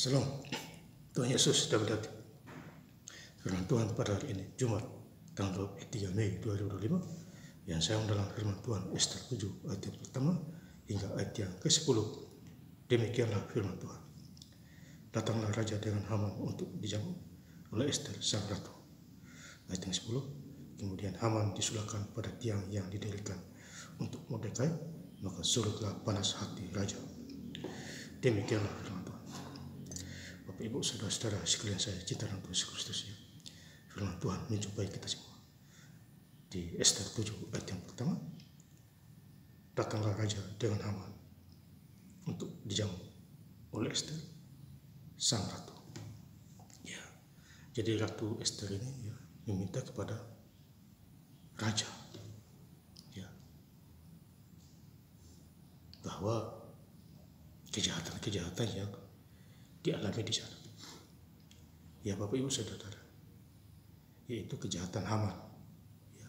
Salam, Tuhan Yesus berkati. Firman Tuhan pada hari ini, Jumat, tanggal 23 Mei 2025, yang saya dalam firman Tuhan Ester 7 ayat yang pertama hingga ayat yang ke-10. Demikianlah firman Tuhan. Datanglah raja dengan Haman untuk dijamu oleh Ester sang ratu. Ayat yang 10. Kemudian Haman disulahkan pada tiang yang didirikan untuk Mordekai, maka surutlah panas hati raja. Demikianlah firman Tuhan. Bapak Ibu saudara-saudara sekalian saya cinta dalam Tuhan Yesus Kristus, ya. Firman Tuhan menjumpai kita semua di Ester 7 ayat yang pertama. Datanglah raja dengan Haman untuk dijamu oleh Ester sang ratu. Ya, jadi Ratu Ester ini meminta kepada raja, ya, bahwa kejahatan-kejahatan yang dialami di sana, ya Bapak Ibu saudara, yaitu kejahatan Haman. Ya.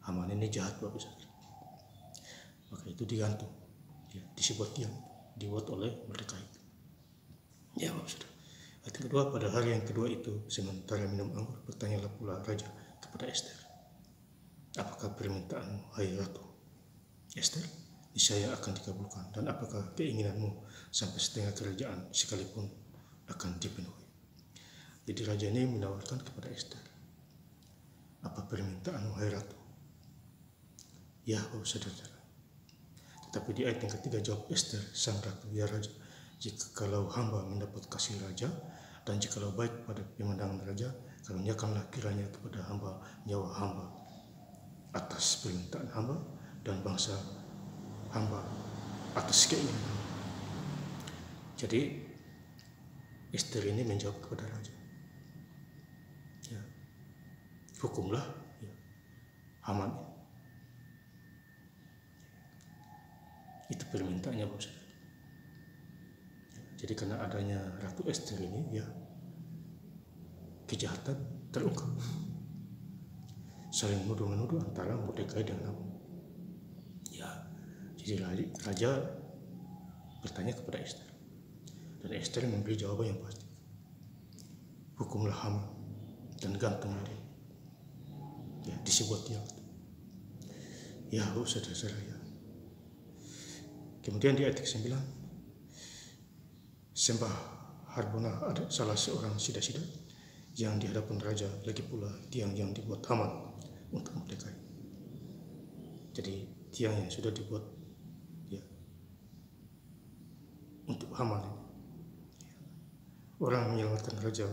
Haman ini jahat Bapak Ibu saudara. Maka itu digantung, ya, di sebuah tiang dibuat oleh Mordekai. Ya Bapak saudara. Ayat kedua, pada hari yang kedua itu, sementara minum anggur, bertanyalah pula raja kepada Ester, apakah permintaanmu, hai ratu Ester? Niscaya akan dikabulkan, dan apakah keinginanmu sampai setengah kerajaan sekalipun akan dipenuhi. Jadi raja ini menawarkan kepada Ester, apa permintaanmu, hai ratu? Ya Bapak saudara. Tetapi di ayat yang ketiga jawab Ester sang ratu, ya raja, jikalau hamba mendapat kasih raja, dan jikalau baik pada pemandangan raja, karuniakanlah kiranya kepada hamba nyawa hamba atas permintaan hamba, dan bangsa hamba atas keinginan hamba. Jadi Ester ini menjawab kepada raja, ya, hukumlah, ya, Haman. Itu permintaannya Bapak saudara. Jadi karena adanya Ratu Ester ini, ya, kejahatan terungkap, saling nuduh-menuduh antara Mordekai dengan Haman. Ya, jadi raja bertanya kepada Ester, dan Ester memberi jawaban yang pasti, hukumlah Haman dan gantunglah dia, ya, di sebuah tiang. Ya Bapak saudara-saudara, ya. Kemudian di ayat ke-9, sembah Harbona ada salah seorang sida-sida yang di hadapan raja, lagi pula tiang yang dibuat Haman untuk Mordekai. Jadi tiang yang sudah dibuat, ya, untuk Haman ini. Orang menyelamatkan raja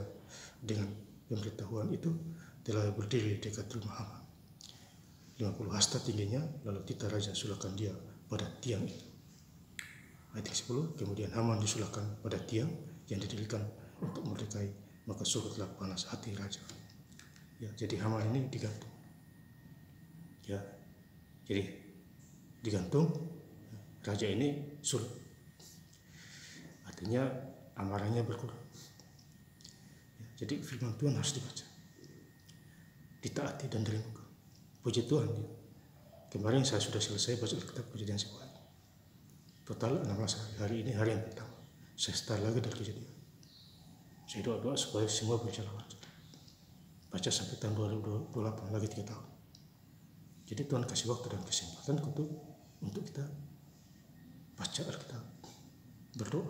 dengan pemberitahuan itu telah berdiri dekat rumah Haman, 50 hasta tingginya, lalu titah raja sulahkan dia pada tiang itu. Ayat 10, kemudian Haman disulahkan pada tiang yang didirikan untuk Mordekai, maka surutlah panas hati raja. Ya, jadi Haman ini digantung. Ya, jadi digantung, raja ini surut. Artinya amarahnya berkurang. Ya, jadi firman Tuhan harus dibaca, ditaati dan direnungkan. Puji Tuhan, ya. Kemarin saya sudah selesai baca kitab Kejadian 10. Total 16 hari. Hari ini hari yang pertama. Saya start lagi dari Kejadian. Saya doa-doa supaya semua berjalan lancar. Baca sampai tahun 2028, lagi 3 tahun. Jadi Tuhan kasih waktu dan kesempatan untuk kita baca Alkitab, berdoa,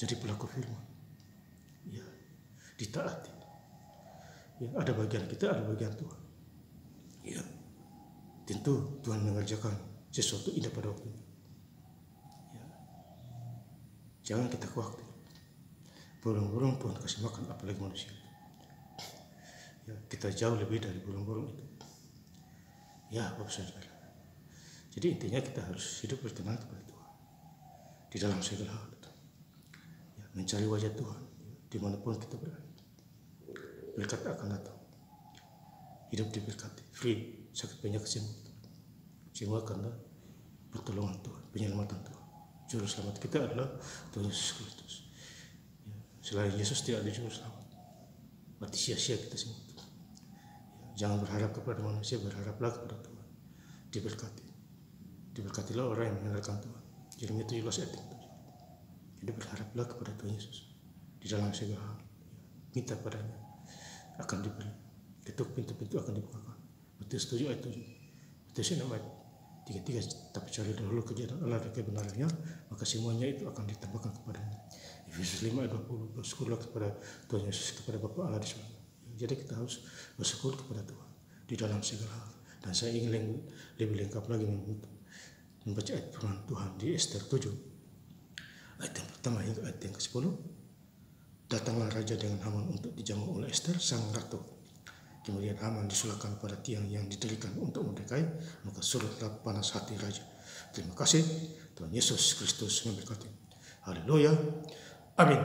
jadi pelaku firman, ya, ditaati. Ya, ada bagian kita, ada bagian Tuhan. Ya, tentu Tuhan mengerjakan sesuatu indah pada waktunya. Jangan kita khawatir. Burung-burung Tuhan kasih makan, apalagi manusia. Ya, kita jauh lebih dari burung-burung itu. Ya Bapak saudara. Jadi intinya kita harus hidup berkenan kepada Tuhan di dalam segala hal. Ya, mencari wajah Tuhan, ya, dimanapun kita berada. Berkat akan datang. Hidup diberkati, free, sakit penyakit sembuh. Semua karena pertolongan Tuhan, penyelamatan Tuhan. Juru selamat kita adalah Tuhan Yesus Kristus. Ya, selain Yesus tidak ada juru selamat. Berarti sia-sia kita semua. Ya, jangan berharap kepada manusia, berharaplah kepada Tuhan. Diberkati. Diberkatilah orang yang mengenalkan Tuhan. Jeremia 17 ayat 7. Hidup Jadi berharaplah kepada Tuhan Yesus di dalam segala hal. Minta padanya, akan diberi. Ketuk pintu-pintu akan dibukakan. Matius 7 ayat 7. Matius 6 ayat 33. Tapi cari dahulu kerajaan Allah dan kebenarannya, maka semuanya itu akan ditambahkan kepadanya. Efesus 5 ayat 20. Bersyukurlah kepada Tuhan Yesus, kepada Bapa Allah di surga. Jadi kita harus bersyukur kepada Tuhan di dalam segala hal. Dan saya ingin lebih lengkap lagi membaca ayat firman Tuhan di Ester 7 ayat yang pertama hingga ayat yang ke-10. Datanglah raja dengan Haman untuk dijamu oleh Ester sang ratu. Kemudian Haman disulahkan pada tiang yang didirikan untuk Mordekai, maka surutlah panas hati raja. Terima kasih. Tuhan Yesus Kristus memberkati. Haleluya. Amin.